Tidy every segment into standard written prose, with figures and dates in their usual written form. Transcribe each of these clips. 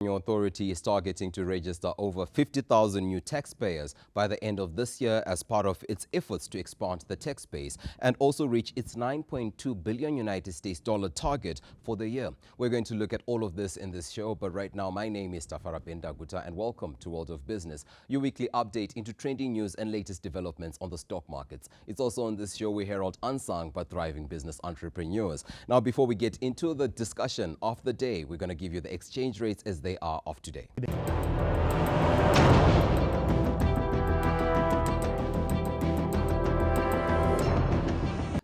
Revenue Authority is targeting to register over 50,000 new taxpayers by the end of this year as part of its efforts to expand the tax base and also reach its $9.2 billion United States target for the year. We're going to look at all of this in this show, but right now my name is Tafara Bendaguta and welcome to World of Business, your weekly update into trending news and latest developments on the stock markets. It's also on this show we herald unsung but thriving business entrepreneurs. Now, before we get into the discussion of the day, we're going to give you the exchange rates as they are of today.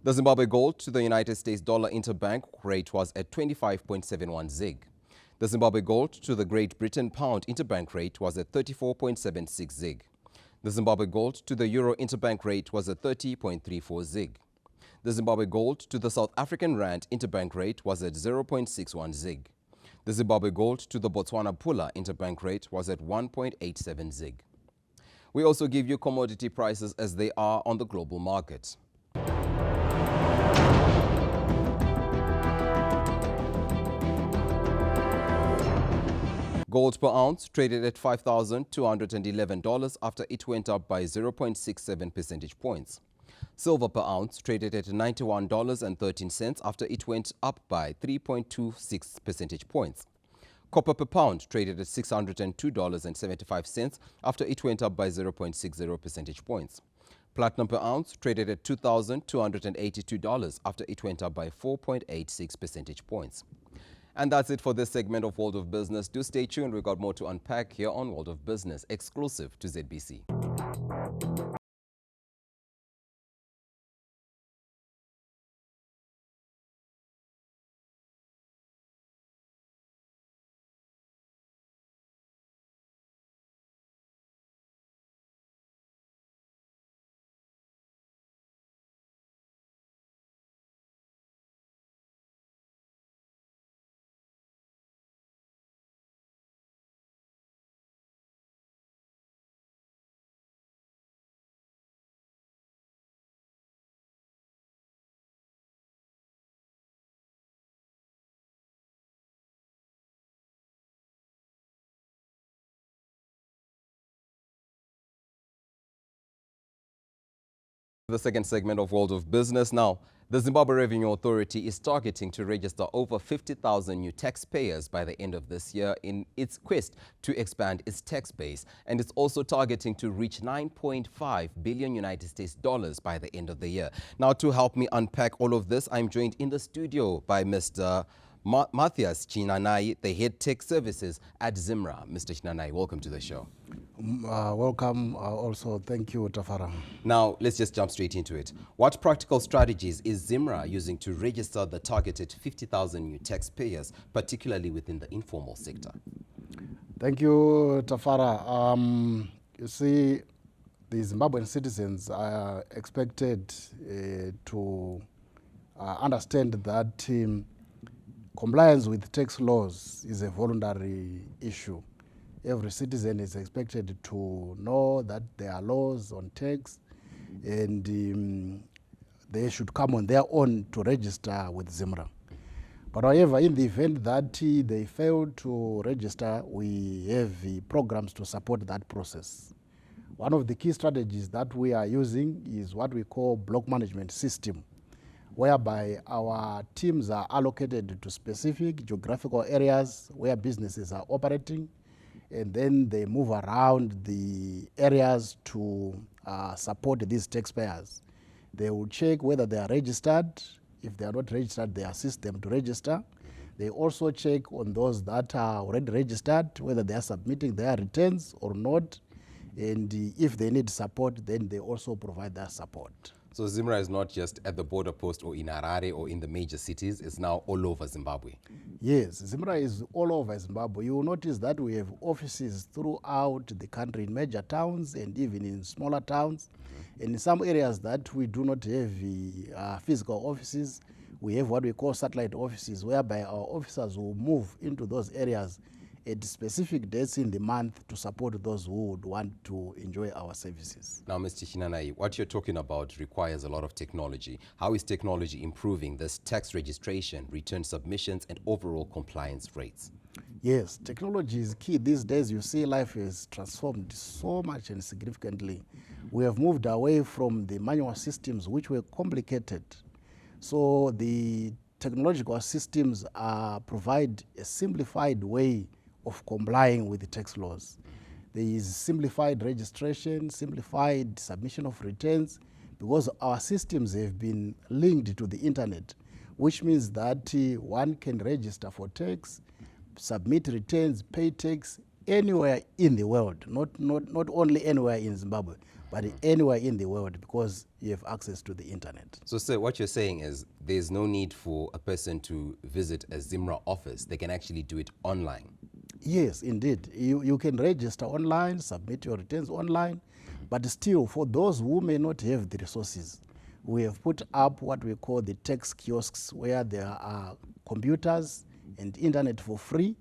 The Zimbabwe gold to the United States dollar interbank rate was at 25.71 ZiG. The Zimbabwe gold to the Great Britain pound interbank rate was at 34.76 ZiG. The Zimbabwe gold to the euro interbank rate was at 30.34 ZiG. The Zimbabwe gold to the South African rand interbank rate was at 0.61 ZiG. The Zimbabwe gold to the Botswana pula interbank rate was at 1.87 ZiG. We also give you commodity prices as they are on the global market. Gold per ounce traded at $5,211 after it went up by 0.67 percentage points. Silver per ounce traded at $91.13 after it went up by 3.26 percentage points. Copper per pound traded at $602.75 after it went up by 0.60 percentage points. Platinum per ounce traded at $2,282 after it went up by 4.86 percentage points. And that's it for this segment of World of Business. Do stay tuned. We've got more to unpack here on World of Business, exclusive to ZBC. The second segment of World of Business. Now, the Zimbabwe Revenue Authority is targeting to register over 50,000 new taxpayers by the end of this year in its quest to expand its tax base. And it's also targeting to reach $9.5 billion United States by the end of the year. Now, to help me unpack all of this, I'm joined in the studio by Mr. Mathias Chinanayi, the head tech services at ZIMRA. Mr. Chinanayi, welcome to the show. Welcome. Also, thank you, Tafara. Now, let's just jump straight into it. What practical strategies is ZIMRA using to register the targeted 50,000 new taxpayers, particularly within the informal sector? Thank you, Tafara. You see, the Zimbabwean citizens are expected to understand that compliance with tax laws is a voluntary issue. Every citizen is expected to know that there are laws on tax and they should come on their own to register with ZIMRA. But however, in the event that they fail to register, we have programs to support that process. One of the key strategies that we are using is what we call block management system, whereby our teams are allocated to specific geographical areas where businesses are operating, and then they move around the areas to support these taxpayers. They will check whether they are registered. If they are not registered, they assist them to register. They also check on those that are already registered, whether they are submitting their returns or not. And if they need support, then they also provide their support. So ZIMRA is not just at the border post or in Harare or in the major cities, it's now all over Zimbabwe. Yes, ZIMRA is all over Zimbabwe. You will notice that we have offices throughout the country in major towns and even in smaller towns. And in some areas that we do not have physical offices, we have what we call satellite offices, whereby our officers will move into those areas at specific dates in the month to support those who would want to enjoy our services. Now, Mr. Chinanayi, what you're talking about requires a lot of technology. How is technology improving this tax registration, return submissions, and overall compliance rates? Yes, technology is key. These days, you see life is transformed so much and significantly. We have moved away from the manual systems, which were complicated. So the technological systems provide a simplified way of complying with the tax laws. There is simplified registration, simplified submission of returns, because our systems have been linked to the internet, which means that one can register for tax, submit returns, pay tax anywhere in the world, not only anywhere in Zimbabwe, but anywhere in the world, because you have access to the internet. So, sir, what you're saying is there's no need for a person to visit a ZIMRA office. They can actually do it online. Yes, indeed. You can register online, submit your returns online, but still, for those who may not have the resources, we have put up what we call the tax kiosks, where there are computers and internet for free,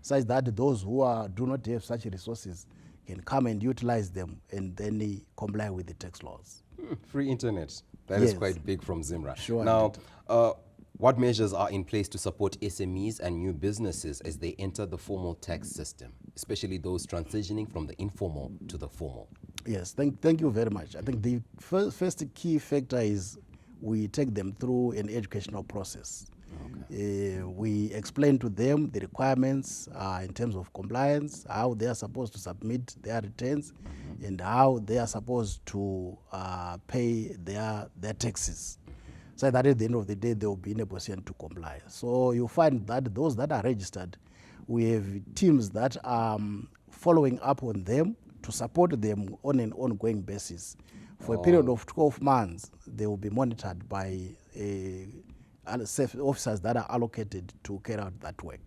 such that those who do not have such resources can come and utilize them and then comply with the tax laws. Free internet. That is Yes. quite big from ZIMRA. Sure, Now, what measures are in place to support SMEs and new businesses as they enter the formal tax system, especially those transitioning from the informal to the formal? Yes, thank you very much. I think the first key factor is we take them through an educational process. We explain to them the requirements in terms of compliance, how they are supposed to submit their returns, and how they are supposed to pay their taxes, so that at the end of the day they will be in a position to comply. So you find that those that are registered, we have teams that are following up on them to support them on an ongoing basis. For a period of 12 months, they will be monitored by officers that are allocated to carry out that work.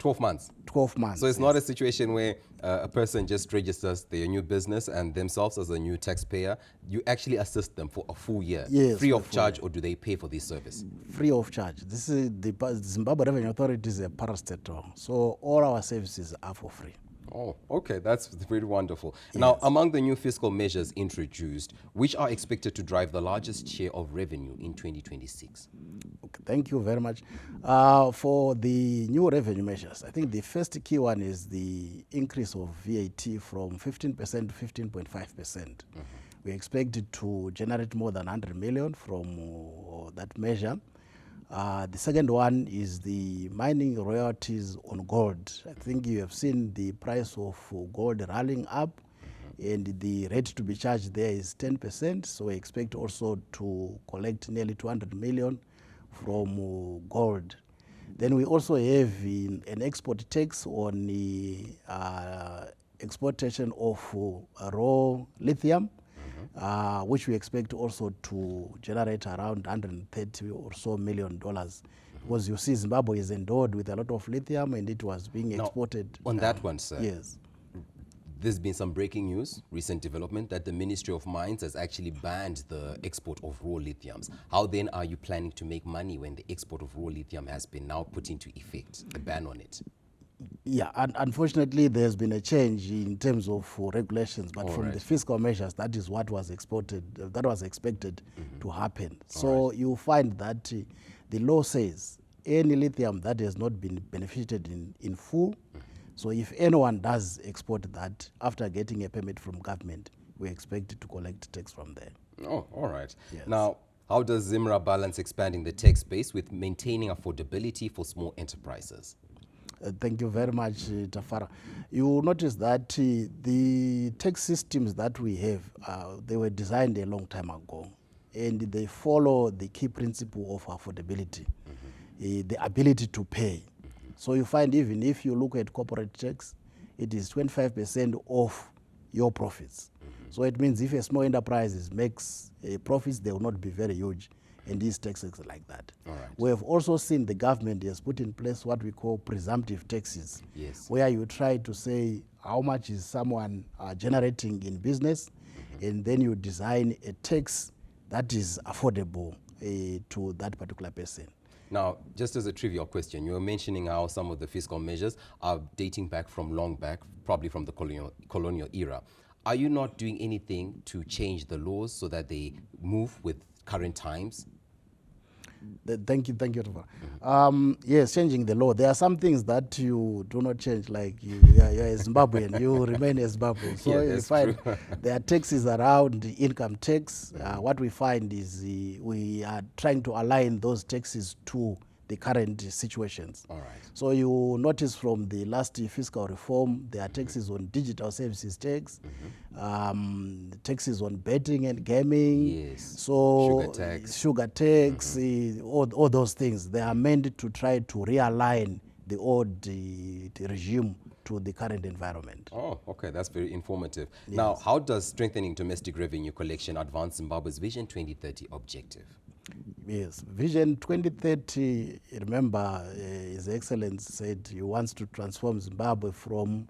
12 months. 12 months. So it's not a situation where a person just registers their new business and themselves as a new taxpayer. You actually assist them for a full year, Yes, free for of charge, or do they pay for this service? Free of charge. This is the Zimbabwe Revenue Authority is a parastatal, so all our services are for free. Oh, okay, that's pretty wonderful. Yes. Now, among the new fiscal measures introduced, which are expected to drive the largest share of revenue in 2026? Okay, thank you very much. For the new revenue measures, I think the first key one is the increase of VAT from 15% to 15.5%. We expect it to generate more than 100 million from that measure. The second one is the mining royalties on gold. I think you have seen the price of gold rallying up, and the rate to be charged there is 10%. So we expect also to collect nearly 200 million from gold. Then we also have an export tax on the exportation of raw lithium, which we expect also to generate around 130 or so million dollars. Because you see, Zimbabwe is endowed with a lot of lithium, and it was being exported. On that one, sir. Yes. There's been some breaking news, recent development, that the Ministry of Mines has actually banned the export of raw lithiums. How then are you planning to make money when the export of raw lithium has been now put into effect, the ban on it? Yeah, and unfortunately, there's been a change in terms of regulations, but from the fiscal measures, that is what was expected to happen. So you find that the law says any lithium that has not been benefited in full. So if anyone does export that after getting a permit from government, we expect to collect tax from there. Oh, all right. Yes. Now, how does ZIMRA balance expanding the tax base with maintaining affordability for small enterprises? Thank you very much, Tafara. You notice that the tax systems that we have, they were designed a long time ago, and they follow the key principle of affordability, the ability to pay. So you find even if you look at corporate tax, it is 25% of your profits. So it means if a small enterprise makes profits, they will not be very huge, and these taxes like that. We have also seen the government has put in place what we call presumptive taxes, where you try to say how much is someone generating in business, and then you design a tax that is affordable to that particular person. Now, just as a trivial question, you were mentioning how some of the fiscal measures are dating back from long back, probably from the colonial era. Are you not doing anything to change the laws so that they move with current times? Thank you, Tafara. Yes, changing the law. There are some things that you do not change, like you're a Zimbabwean, you remain a Zimbabwean. So Yeah, you find true. there are taxes around the income tax. What we find is we are trying to align those taxes to the current situations. All right. So you notice from the last fiscal reform, there are taxes on digital services tax, taxes on betting and gaming. Yes. So Sugar tax. all those things, they are meant to try to realign the old the regime to the current environment. Oh, okay, that's very informative. Yes. Now, how does strengthening domestic revenue collection advance Zimbabwe's Vision 2030 objective? Yes, Vision 2030, remember, His Excellency said he wants to transform Zimbabwe from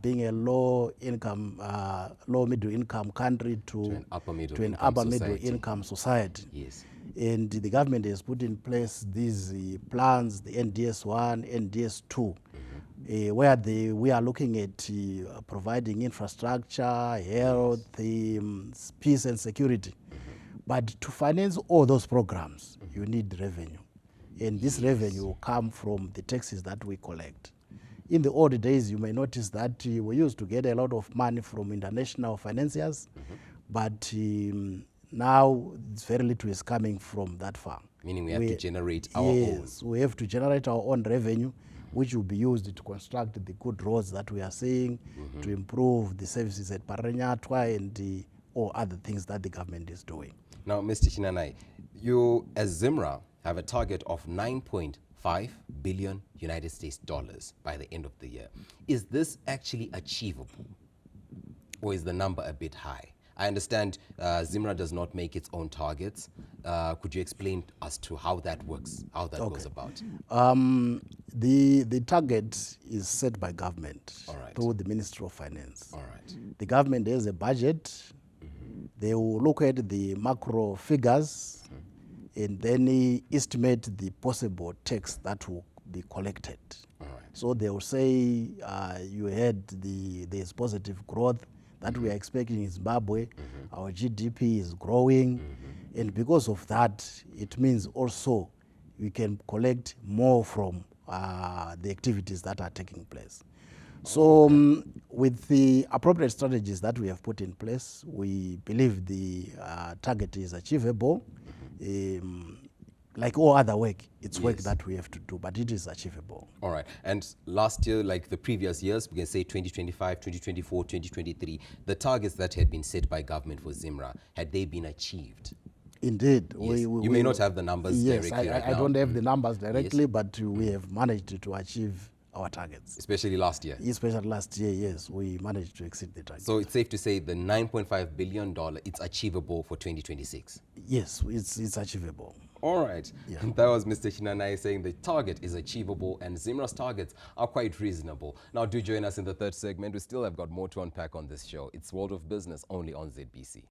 being a low middle income country to an upper middle income society. Yes. And the government has put in place these plans, the NDS 1, NDS 2, where we are looking at providing infrastructure, health, peace and security. But to finance all those programs, you need revenue. And this revenue will come from the taxes that we collect. In the old days, you may notice that we used to get a lot of money from international financiers, but now it's very little is coming from that farm. Meaning we have to generate our own. Yes, we have to generate our own revenue, which will be used to construct the good roads that we are seeing, to improve the services at Paranyatwa and or other things that the government is doing. Now, Mr. Chinanayi, you as ZIMRA have a target of 9.5 billion United States dollars by the end of the year. Is this actually achievable, or is the number a bit high? I understand ZIMRA does not make its own targets. Could you explain as to how that works, how that goes about? The target is set by government through the Ministry of Finance. All right. The government has a budget. They will look at the macro figures and then estimate the possible tax that will be collected. All right. So they will say you had there's positive growth that we are expecting in Zimbabwe. Our GDP is growing. And because of that, it means also we can collect more from the activities that are taking place. So with the appropriate strategies that we have put in place, we believe the target is achievable. Like all other work, it's work that we have to do, but it is achievable. All right. And last year, like the previous years, we can say 2025, 2024, 2023, the targets that had been set by government for ZIMRA, had they been achieved? Indeed. Yes. You may not have the numbers directly right now. I don't have the numbers directly, but we have managed to achieve our targets. Especially last year? Especially last year, yes. We managed to exceed the target. So it's safe to say the $9.5 billion, it's achievable for 2026? Yes, it's achievable. All right. Yeah. That was Mr. Chinanayi saying the target is achievable and ZIMRA's targets are quite reasonable. Now do join us in the third segment. We still have got more to unpack on this show. It's World of Business only on ZBC.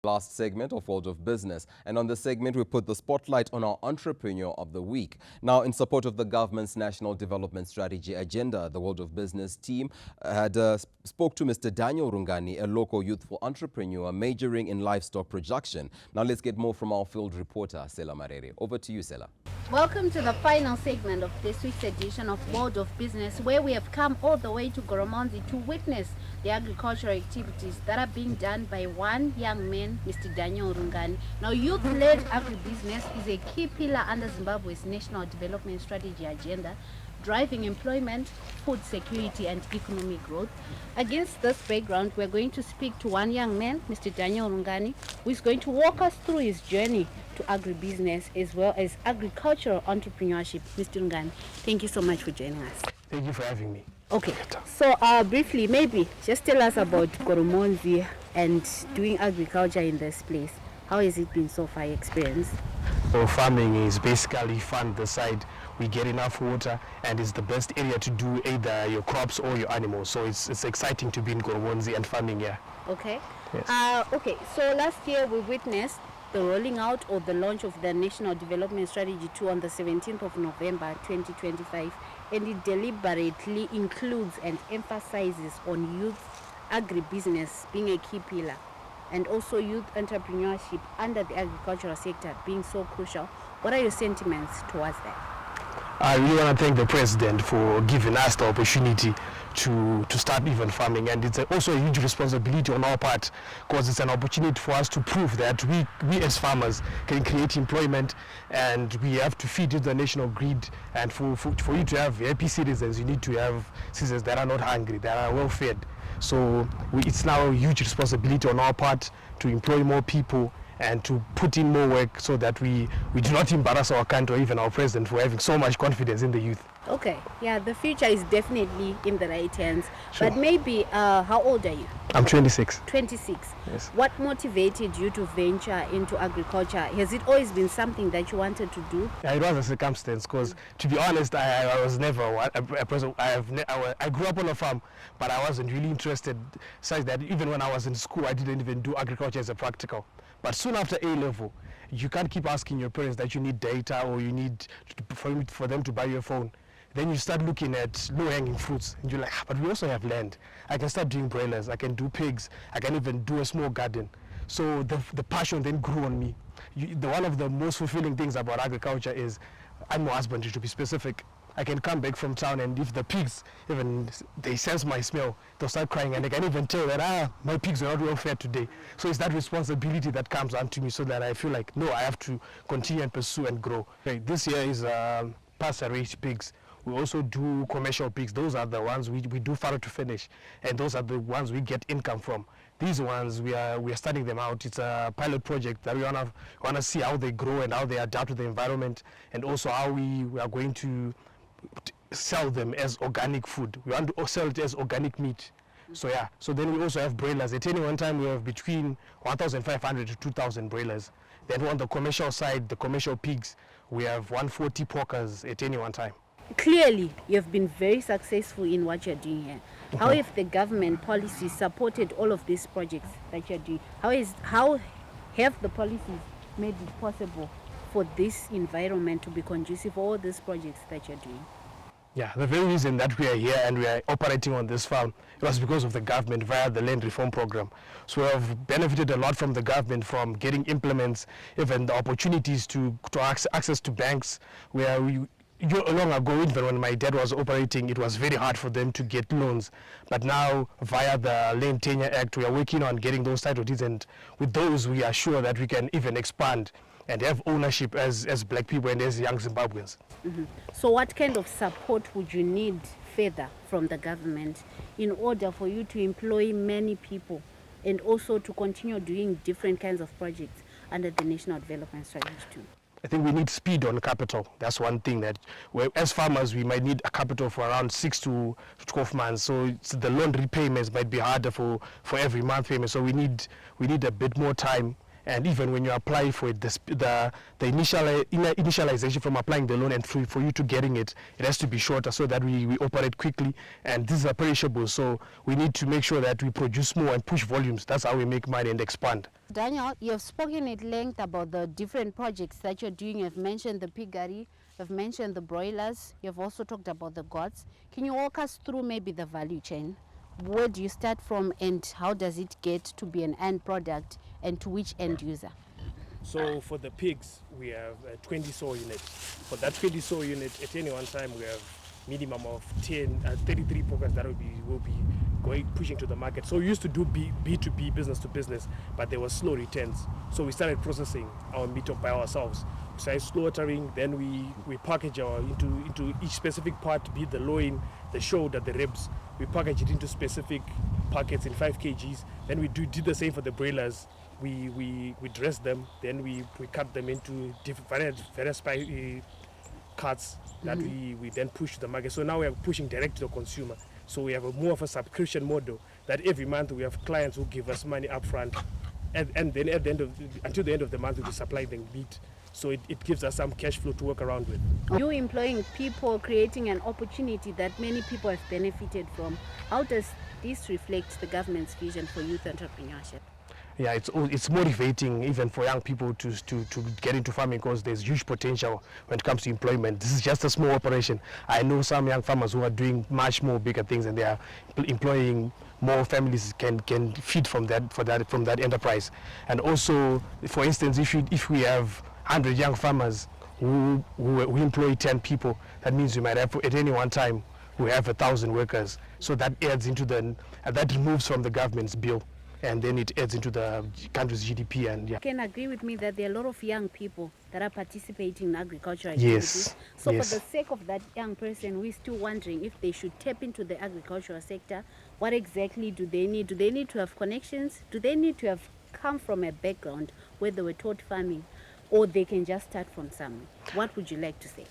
Last segment of World of Business, and on this segment we put the spotlight on our Entrepreneur of the Week. Now, in support of the government's National Development Strategy agenda, the World of Business team had spoke to Mr. Daniel Rungani, a local youthful entrepreneur majoring in livestock production. Now let's get more from our field reporter, Cellah Marere. Over to you, Cellah. Welcome to the final segment of this week's edition of World of Business, where we have come all the way to Goromonzi to witness the agricultural activities that are being done by one young man, Mr. Daniel Rungani. Now, youth-led agribusiness is a key pillar under Zimbabwe's National Development Strategy agenda, driving employment, food security and economic growth. Against this background, we're going to speak to one young man, Mr. Daniel Rungani, who is going to walk us through his journey to agribusiness as well as agricultural entrepreneurship. Mr. Rungani, thank you so much for joining us. Thank you for having me. Okay, so briefly, maybe just tell us about Goromonzi and doing agriculture in this place. How has it been so far, experience? So farming is basically fun the side. We get enough water and it's the best area to do either your crops or your animals. So it's exciting to be in Goromonzi and farming here. Okay. Yes. Okay, so last year we witnessed the rolling out or the launch of the National Development Strategy 2 on the 17th of November 2025, and it deliberately includes and emphasizes on youth agribusiness being a key pillar, and also youth entrepreneurship under the agricultural sector being so crucial. What are your sentiments towards that? I really want to thank the President for giving us the opportunity to start even farming, and it's also a huge responsibility on our part because it's an opportunity for us to prove that we as farmers can create employment, and we have to feed the national grid. And for you to have happy citizens, you need to have citizens that are not hungry, that are well fed. So it's now a huge responsibility on our part to employ more people and to put in more work so that we do not embarrass our country or even our president for having so much confidence in the youth. Okay, yeah, the future is definitely in the right hands. Sure. But maybe, how old are you? I'm 26. 26. Yes. What motivated you to venture into agriculture? Has it always been something that you wanted to do? It was a circumstance because, to be honest, I was never a person. I grew up on a farm, but I wasn't really interested, such that even when I was in school, I didn't even do agriculture as a practical. But soon after A level, you can't keep asking your parents that you need data or you need for them to buy your phone. Then you start looking at low-hanging fruits, and you're like, but we also have land. I can start doing broilers, I can do pigs, I can even do a small garden. So the passion then grew on me. One of the most fulfilling things about agriculture is animal husbandry, to be specific. I can come back from town, and if the pigs, even they sense my smell, they'll start crying, and they can even tell that, my pigs are not well fed today. So it's that responsibility that comes onto me, so that I feel like, no, I have to continue and pursue and grow. Okay, this year is pasture-raised pigs. We also do commercial pigs. Those are the ones we do farrow to finish, and those are the ones we get income from. These ones we are studying them out. It's a pilot project that we wanna see how they grow and how they adapt to the environment, and also how we are going to sell them as organic food. We want to sell it as organic meat. So yeah, so then we also have broilers. At any one time we have between 1,500 to 2,000 broilers. Then on the commercial side, the commercial pigs, we have 140 porkers at any one time. Clearly, you have been very successful in what you're doing here. How have the government policies supported all of these projects that you're doing? How have the policies made it possible for this environment to be conducive for all these projects that you're doing? Yeah, the very reason that we are here and we are operating on this farm, it was because of the government via the land reform program. So we have benefited a lot from the government, from getting implements, even the opportunities to access to banks, where long ago, even when my dad was operating, it was very hard for them to get loans. But now, via the Land Tenure Act, we are working on getting those title deeds, and with those, we are sure that we can even expand and have ownership as black people and as young Zimbabweans. Mm-hmm. So what kind of support would you need further from the government in order for you to employ many people and also to continue doing different kinds of projects under the National Development Strategy 2? I think we need speed on capital. That's one thing that, as farmers, we might need a capital for around 6 to 12 months. So the loan repayments might be harder for every month payment. So we need a bit more time. And even when you apply for it, the initialization from applying the loan and for you to getting it, it has to be shorter so that we operate quickly. And these are perishable, so we need to make sure that we produce more and push volumes. That's how we make money and expand. Daniel, you have spoken at length about the different projects that you're doing. You've mentioned the piggery, you've mentioned the broilers, you've also talked about the goats. Can you walk us through maybe the value chain? Where do you start from and how does it get to be an end product and to which end user? So for the pigs, we have 20 sow units. For that 20 sow unit, at any one time, we have minimum of 33 porkers that will be pushing to the market. So we used to do B2B, business to business, but there were slow returns. So we started processing our meat by ourselves. besides slaughtering, then we package into each specific part, be it the loin, the shoulder, the ribs. We package it into specific packets in 5 kgs. Then we do the same for the broilers. We dress them, then we cut them into various cuts that we then push to the market. So now we are pushing direct to the consumer. So we have more of a subscription model that every month we have clients who give us money upfront, and then until the end of the month we supply them meat. So it gives us some cash flow to work around with. You employing people, creating an opportunity that many people have benefited from. How does this reflect the government's vision for youth entrepreneurship? Yeah, it's motivating even for young people to get into farming, because there's huge potential when it comes to employment. This is just a small operation. I know some young farmers who are doing much more bigger things, and they are employing more families can feed from that enterprise. And also, for instance, if we have 100 young farmers who employ 10 people, that means we might have at any one time we have 1,000 workers. So that adds into that removes from the government's bill, and then it adds into the country's GDP. And yeah. You can agree with me that there are a lot of young people that are participating in agricultural activities. Yes. So yes. for the sake of that young person who is still wondering if they should tap into the agricultural sector, what exactly do they need? Do they need to have connections? Do they need to have come from a background where they were taught farming? Or they can just start from somewhere? What would you like to say?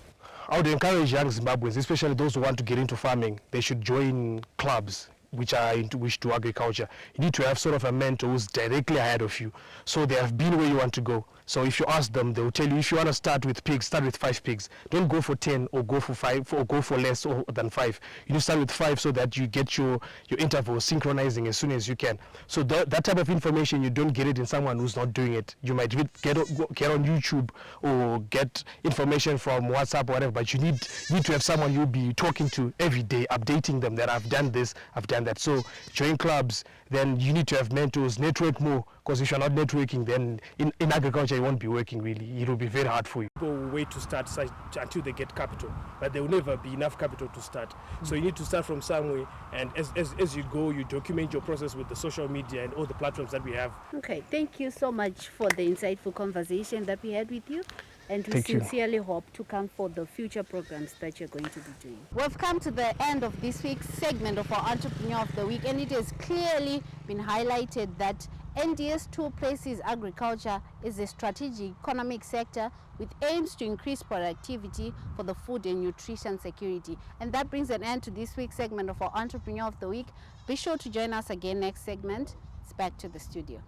I would encourage young Zimbabweans, especially those who want to get into farming, they should join clubs which do agriculture. You need to have sort of a mentor who's directly ahead of you, so they have been where you want to go. So if you ask them, they will tell you, if you want to start with pigs, start with 5 pigs. Don't go for 10 or go for 5 or go for less than 5. You need to start with 5 so that you get your intervals synchronizing as soon as you can. So that type of information, you don't get it in someone who's not doing it. You might get on YouTube or get information from WhatsApp or whatever, but you need to have someone you'll be talking to every day, updating them that I've done this, I've done that. So join clubs, then you need to have mentors, network more, because if you're not networking, then in agriculture you won't be working really. It will be very hard for you. People will wait to start until they get capital, but there will never be enough capital to start. So you need to start from somewhere, and as you go, you document your process with the social media and all the platforms that we have. Okay, thank you so much for the insightful conversation that we had with you. And we sincerely hope to come for the future programs that you're going to be doing. We've come to the end of this week's segment of our Entrepreneur of the Week, and it has clearly been highlighted that NDS2 places agriculture as a strategic economic sector with aims to increase productivity for the food and nutrition security. And that brings an end to this week's segment of our Entrepreneur of the Week. Be sure to join us again next segment. It's back to the studio.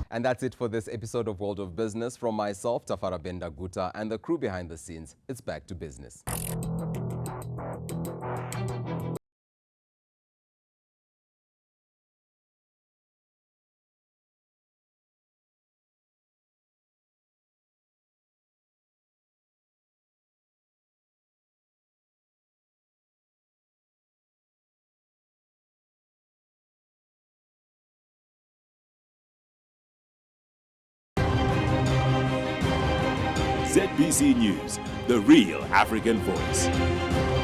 And that's it for this episode of World of Business. From myself, Tafara Bendaguta, and the crew behind the scenes, it's back to business. ZBC News, the real African voice.